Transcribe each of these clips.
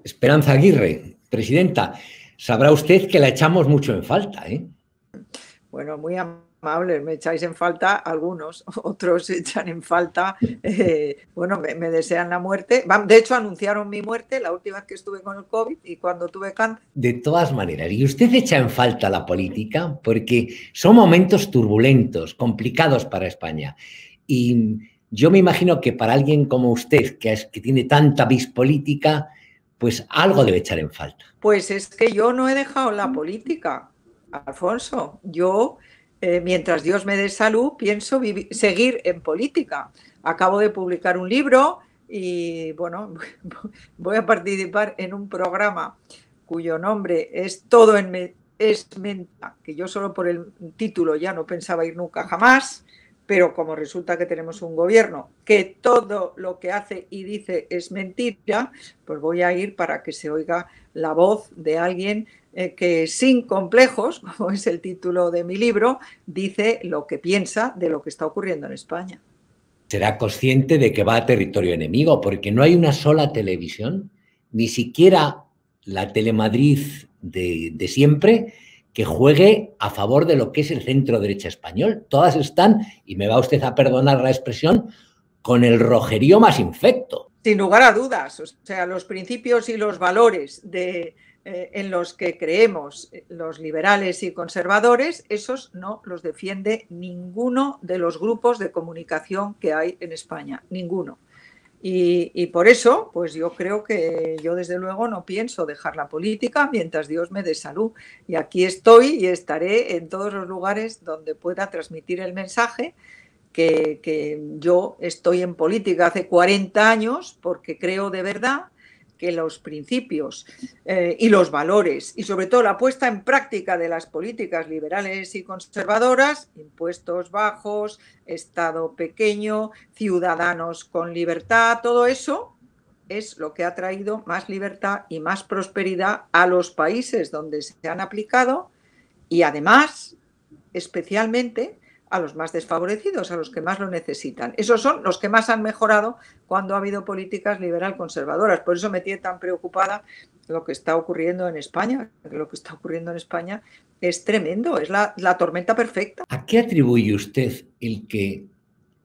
Esperanza Aguirre, presidenta, sabrá usted que la echamos mucho en falta, ¿eh? Bueno, muy amable, me echáis en falta algunos, otros echan en falta, bueno, me desean la muerte. De hecho, anunciaron mi muerte la última vez que estuve con el COVID y cuando tuve cáncer. De todas maneras, ¿y usted echa en falta la política? Porque son momentos turbulentos, complicados para España. Y yo me imagino que para alguien como usted, que tiene tanta vis política, pues algo debe echar en falta. Pues es que yo no he dejado la política, Alfonso. Yo, mientras Dios me dé salud, pienso seguir en política. Acabo de publicar un libro y, bueno, voy a participar en un programa cuyo nombre es Todo es Menta, que yo solo por el título ya no pensaba ir nunca jamás, pero como resulta que tenemos un gobierno que todo lo que hace y dice es mentira, pues voy a ir para que se oiga la voz de alguien que sin complejos, como es el título de mi libro, dice lo que piensa de lo que está ocurriendo en España. Será consciente de que va a territorio enemigo, porque no hay una sola televisión, ni siquiera la Telemadrid de siempre, que juegue a favor de lo que es el centro derecha español. Todas están, y me va usted a perdonar la expresión, con el rojerío más infecto. Sin lugar a dudas, o sea, los principios y los valores en los que creemos los liberales y conservadores, esos no los defiende ninguno de los grupos de comunicación que hay en España, ninguno. Y por eso, pues yo creo que yo desde luego no pienso dejar la política mientras Dios me dé salud. Y aquí estoy y estaré en todos los lugares donde pueda transmitir el mensaje que yo estoy en política hace 40 años porque creo de verdad que los principios y los valores y sobre todo la puesta en práctica de las políticas liberales y conservadoras, impuestos bajos, Estado pequeño, ciudadanos con libertad, todo eso es lo que ha traído más libertad y más prosperidad a los países donde se han aplicado y además, especialmente, a los más desfavorecidos, a los que más lo necesitan. Esos son los que más han mejorado cuando ha habido políticas liberal-conservadoras. Por eso me tiene tan preocupada lo que está ocurriendo en España. Lo que está ocurriendo en España es tremendo, es la tormenta perfecta. ¿A qué atribuye usted el que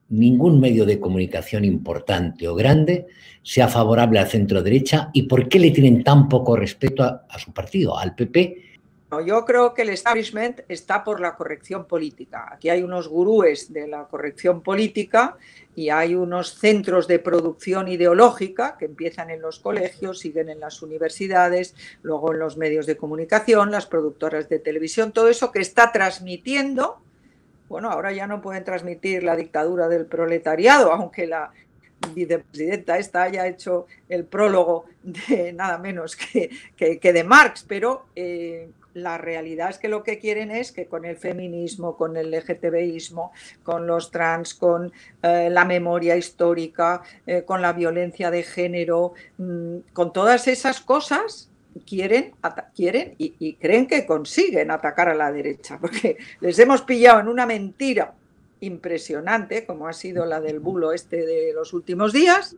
ningún medio de comunicación importante o grande sea favorable al centro derecha y por qué le tienen tan poco respeto a su partido, al PP? Yo creo que el establishment está por la corrección política. Aquí hay unos gurúes de la corrección política y hay unos centros de producción ideológica que empiezan en los colegios, siguen en las universidades, luego en los medios de comunicación, las productoras de televisión, todo eso que está transmitiendo. Bueno, ahora ya no pueden transmitir la dictadura del proletariado, aunque la vicepresidenta esta haya hecho el prólogo de nada menos que de Marx, pero la realidad es que lo que quieren es que con el feminismo, con el LGTBismo, con los trans, con la memoria histórica, con la violencia de género, con todas esas cosas, quieren y creen que consiguen atacar a la derecha, porque les hemos pillado en una mentira impresionante, como ha sido la del bulo este de los últimos días.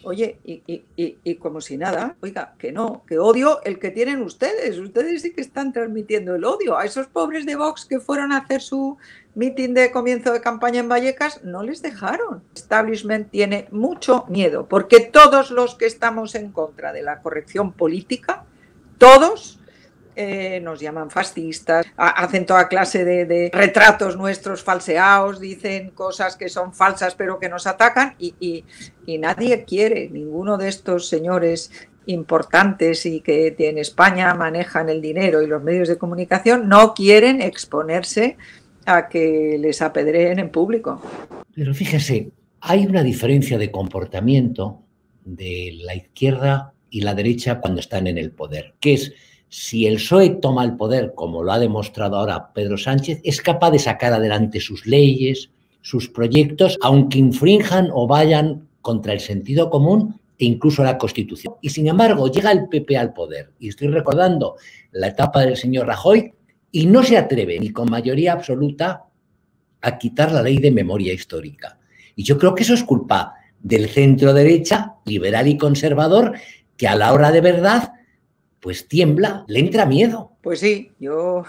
Oye, y como si nada, oiga, que no, que odio el que tienen ustedes. Ustedes sí que están transmitiendo el odio. A esos pobres de Vox que fueron a hacer su mitin de comienzo de campaña en Vallecas, no les dejaron. El establishment tiene mucho miedo, porque todos los que estamos en contra de la corrección política, todos nos llaman fascistas, hacen toda clase de retratos nuestros falseados, dicen cosas que son falsas pero que nos atacan y nadie quiere, ninguno de estos señores importantes y que en España manejan el dinero y los medios de comunicación no quieren exponerse a que les apedreen en público. Pero fíjese, hay una diferencia de comportamiento de la izquierda y la derecha cuando están en el poder, que es si el PSOE toma el poder, como lo ha demostrado ahora Pedro Sánchez, es capaz de sacar adelante sus leyes, sus proyectos, aunque infrinjan o vayan contra el sentido común e incluso la Constitución. Y sin embargo, llega el PP al poder, y estoy recordando la etapa del señor Rajoy, y no se atreve ni con mayoría absoluta a quitar la ley de memoria histórica. Y yo creo que eso es culpa del centro derecha, liberal y conservador, que a la hora de verdad pues tiembla, le entra miedo. Pues sí, yo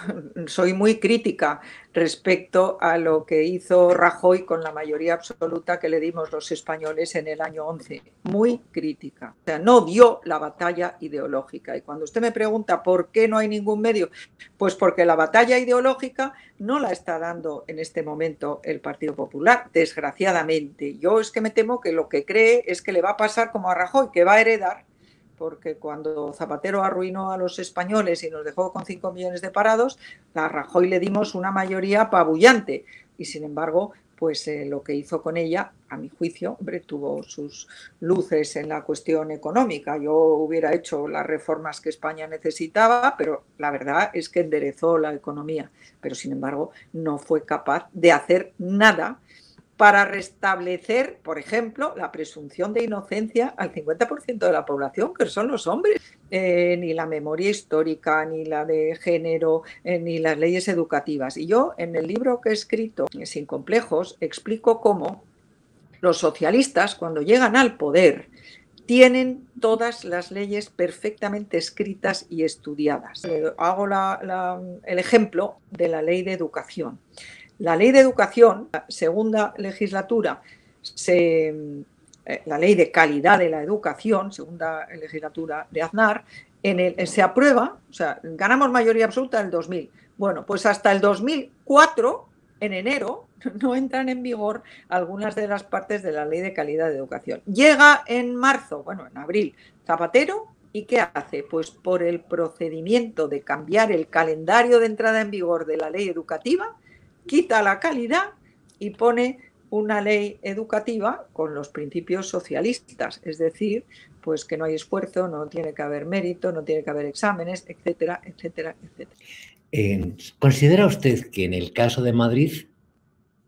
soy muy crítica respecto a lo que hizo Rajoy con la mayoría absoluta que le dimos los españoles en el año 11. Muy crítica. O sea, no dio la batalla ideológica. Y cuando usted me pregunta por qué no hay ningún medio, pues porque la batalla ideológica no la está dando en este momento el Partido Popular, desgraciadamente. Yo es que me temo que lo que cree es que le va a pasar como a Rajoy, que va a heredar, porque cuando Zapatero arruinó a los españoles y nos dejó con 5 millones de parados, a Rajoy le dimos una mayoría apabullante y sin embargo, pues lo que hizo con ella, a mi juicio, hombre, tuvo sus luces en la cuestión económica. Yo hubiera hecho las reformas que España necesitaba, pero la verdad es que enderezó la economía, pero sin embargo no fue capaz de hacer nada para restablecer, por ejemplo, la presunción de inocencia al 50% de la población, que son los hombres. Ni la memoria histórica, ni la de género, ni las leyes educativas. Y yo, en el libro que he escrito, Sin complejos, explico cómo los socialistas, cuando llegan al poder, tienen todas las leyes perfectamente escritas y estudiadas. Hago el ejemplo de la ley de educación. La ley de educación, la segunda legislatura, la ley de calidad de la educación, segunda legislatura de Aznar, se aprueba, o sea, ganamos mayoría absoluta en el 2000. Bueno, pues hasta el 2004, en enero, no entran en vigor algunas de las partes de la ley de calidad de educación. Llega en marzo, bueno, en abril, Zapatero, ¿y qué hace? Pues por el procedimiento de cambiar el calendario de entrada en vigor de la ley educativa, quita la calidad y pone una ley educativa con los principios socialistas, es decir, pues que no hay esfuerzo, no tiene que haber mérito, no tiene que haber exámenes, etcétera, etcétera, etcétera. ¿Considera usted que en el caso de Madrid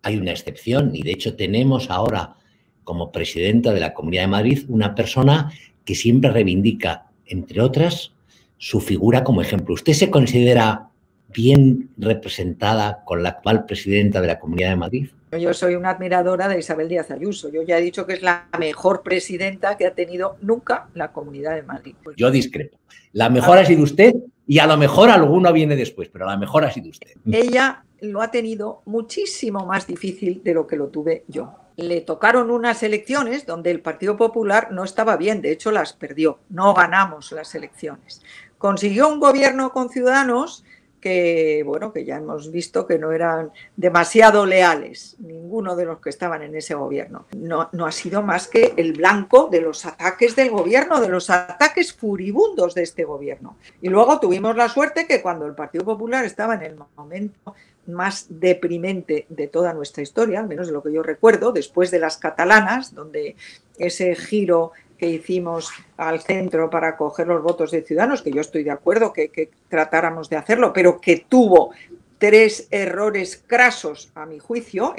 hay una excepción y de hecho tenemos ahora como presidenta de la Comunidad de Madrid una persona que siempre reivindica, entre otras, su figura como ejemplo? ¿Usted se considera bien representada con la actual presidenta de la Comunidad de Madrid? Yo soy una admiradora de Isabel Díaz Ayuso. Yo ya he dicho que es la mejor presidenta que ha tenido nunca la Comunidad de Madrid. Pues yo discrepo. La mejor ha sido usted y a lo mejor alguno viene después, pero la mejor ha sido usted. Ella lo ha tenido muchísimo más difícil de lo que lo tuve yo. Le tocaron unas elecciones donde el Partido Popular no estaba bien, de hecho las perdió, no ganamos las elecciones. Consiguió un gobierno con Ciudadanos que, bueno, que ya hemos visto que no eran demasiado leales, ninguno de los que estaban en ese gobierno. No ha sido más que el blanco de los ataques del gobierno, de los ataques furibundos de este gobierno. Y luego tuvimos la suerte que cuando el Partido Popular estaba en el momento más deprimente de toda nuestra historia, al menos de lo que yo recuerdo, después de las catalanas, donde ese giro que hicimos al centro para coger los votos de Ciudadanos, que yo estoy de acuerdo que tratáramos de hacerlo, pero que tuvo 3 errores crasos, a mi juicio,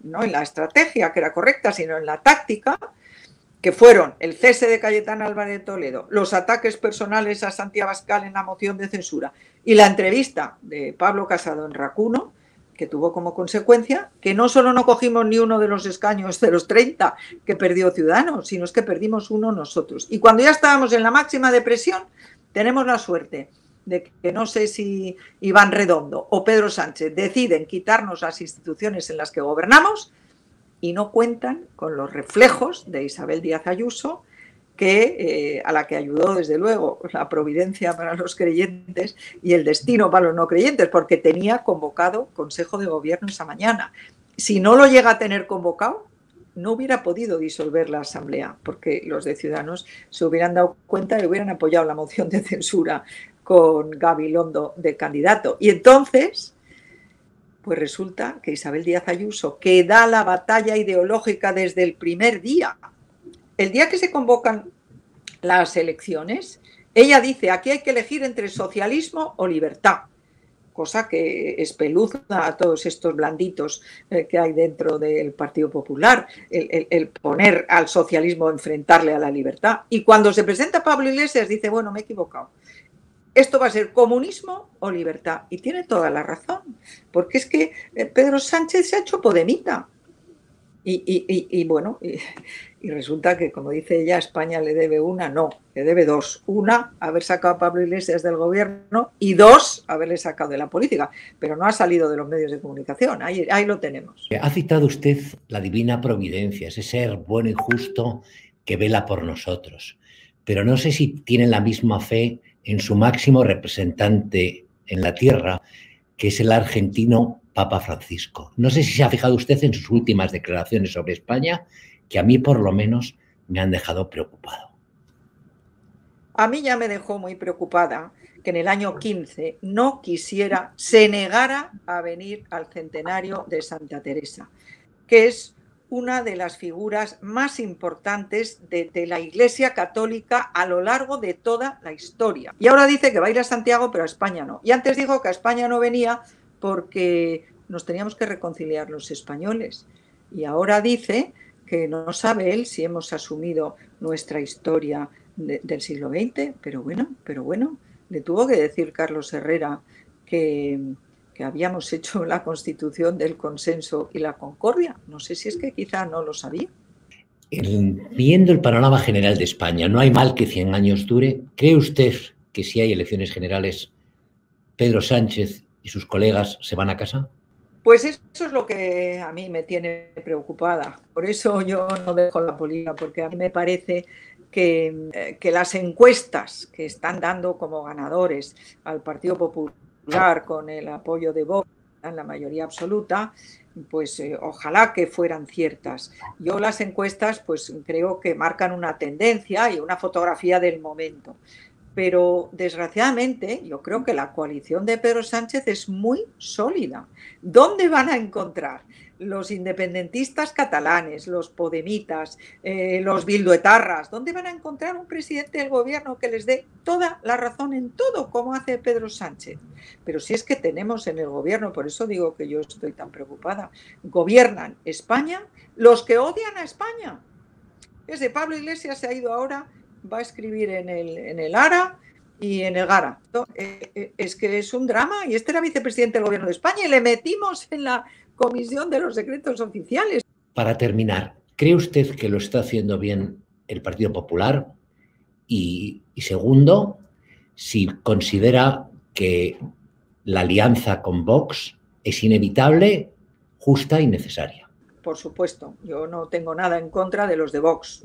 no en la estrategia, que era correcta, sino en la táctica, que fueron el cese de Cayetana Álvarez de Toledo, los ataques personales a Santiago Abascal en la moción de censura y la entrevista de Pablo Casado en Racuno, que tuvo como consecuencia que no solo no cogimos ni uno de los escaños de los 30 que perdió Ciudadanos, sino es que perdimos uno nosotros. Y cuando ya estábamos en la máxima depresión, tenemos la suerte de que no sé si Iván Redondo o Pedro Sánchez deciden quitarnos las instituciones en las que gobernamos y no cuentan con los reflejos de Isabel Díaz Ayuso, a la que ayudó desde luego la providencia para los creyentes y el destino para los no creyentes, porque tenía convocado Consejo de Gobierno esa mañana. Si no lo llega a tener convocado, no hubiera podido disolver la Asamblea, porque los de Ciudadanos se hubieran dado cuenta y hubieran apoyado la moción de censura con Gabilondo de candidato. Y entonces, pues resulta que Isabel Díaz Ayuso, que da la batalla ideológica desde el primer día, el día que se convocan las elecciones, ella dice, aquí hay que elegir entre socialismo o libertad, cosa que espeluzna a todos estos blanditos que hay dentro del Partido Popular, el poner al socialismo, enfrentarle a la libertad. Y cuando se presenta Pablo Iglesias dice, bueno, me he equivocado. Esto va a ser comunismo o libertad. Y tiene toda la razón, porque es que Pedro Sánchez se ha hecho podemita. Bueno, y resulta que, como dice ella, España le debe una, no, le debe dos. Una, haber sacado a Pablo Iglesias del gobierno, y dos, haberle sacado de la política. Pero no ha salido de los medios de comunicación, ahí lo tenemos. Ha citado usted la divina providencia, ese ser bueno y justo que vela por nosotros. Pero no sé si tienen la misma fe en su máximo representante en la tierra, que es el argentino Papa Francisco. No sé si se ha fijado usted en sus últimas declaraciones sobre España, que a mí por lo menos me han dejado preocupado. A mí ya me dejó muy preocupada que en el año 15 no quisiera, se negara a venir al centenario de Santa Teresa, que es una de las figuras más importantes de la Iglesia Católica a lo largo de toda la historia. Y ahora dice que va a ir a Santiago, pero a España no. Y antes dijo que a España no venía porque nos teníamos que reconciliar los españoles. Y ahora dice que no sabe él si hemos asumido nuestra historia del siglo XX, pero bueno, le tuvo que decir Carlos Herrera que habíamos hecho la Constitución del consenso y la concordia. No sé si es que quizá no lo sabía. Viendo el panorama general de España, no hay mal que 100 años dure. ¿Cree usted que si hay elecciones generales, Pedro Sánchez y sus colegas se van a casa? Pues eso es lo que a mí me tiene preocupada. Por eso yo no dejo la política, porque a mí me parece que las encuestas que están dando como ganadores al Partido Popular con el apoyo de Vox en la mayoría absoluta, pues ojalá que fueran ciertas. Yo las encuestas pues creo que marcan una tendencia y una fotografía del momento. Pero desgraciadamente yo creo que la coalición de Pedro Sánchez es muy sólida. ¿Dónde van a encontrar los independentistas catalanes, los podemitas, los bilduetarras? ¿Dónde van a encontrar un presidente del gobierno que les dé toda la razón en todo, como hace Pedro Sánchez? Pero si es que tenemos en el gobierno, por eso digo que yo estoy tan preocupada, gobiernan España los que odian a España. Ese Pablo Iglesias se ha ido ahora, va a escribir en el ARA y en el GARA. Es que es un drama, y este era vicepresidente del gobierno de España y le metimos en la Comisión de los Secretos Oficiales. Para terminar, ¿cree usted que lo está haciendo bien el Partido Popular? Y segundo, si considera que la alianza con Vox es inevitable, justa y necesaria. Por supuesto, yo no tengo nada en contra de los de Vox.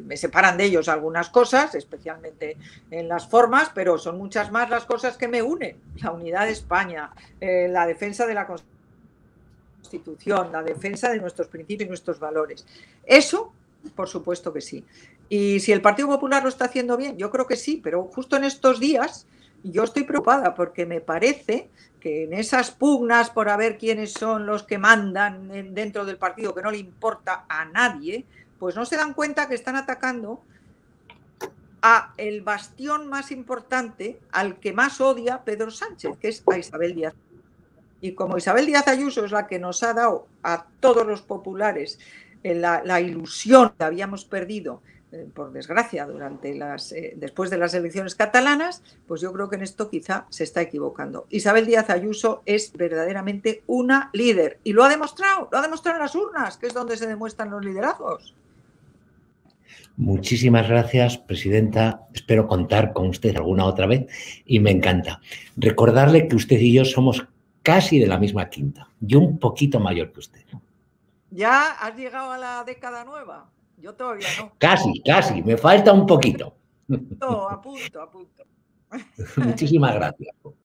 Me separan de ellos algunas cosas, especialmente en las formas, pero son muchas más las cosas que me unen. La unidad de España, la defensa de la Constitución, la defensa de nuestros principios y nuestros valores. Eso, por supuesto que sí. Y si el Partido Popular lo está haciendo bien, yo creo que sí, pero justo en estos días yo estoy preocupada porque me parece que en esas pugnas por a ver quiénes son los que mandan dentro del partido, que no le importa a nadie, pues no se dan cuenta que están atacando a el bastión más importante, al que más odia Pedro Sánchez, que es a Isabel Díaz. Y como Isabel Díaz Ayuso es la que nos ha dado a todos los populares la ilusión que habíamos perdido, por desgracia, después de las elecciones catalanas, pues yo creo que en esto quizá se está equivocando. Isabel Díaz Ayuso es verdaderamente una líder y lo ha demostrado en las urnas, que es donde se demuestran los liderazgos. Muchísimas gracias, presidenta. Espero contar con usted alguna otra vez y me encanta. Recordarle que usted y yo somos casi de la misma quinta, yo un poquito mayor que usted. ¿Ya has llegado a la década nueva? Yo todavía no. Casi, me falta un poquito. A punto. Muchísimas gracias.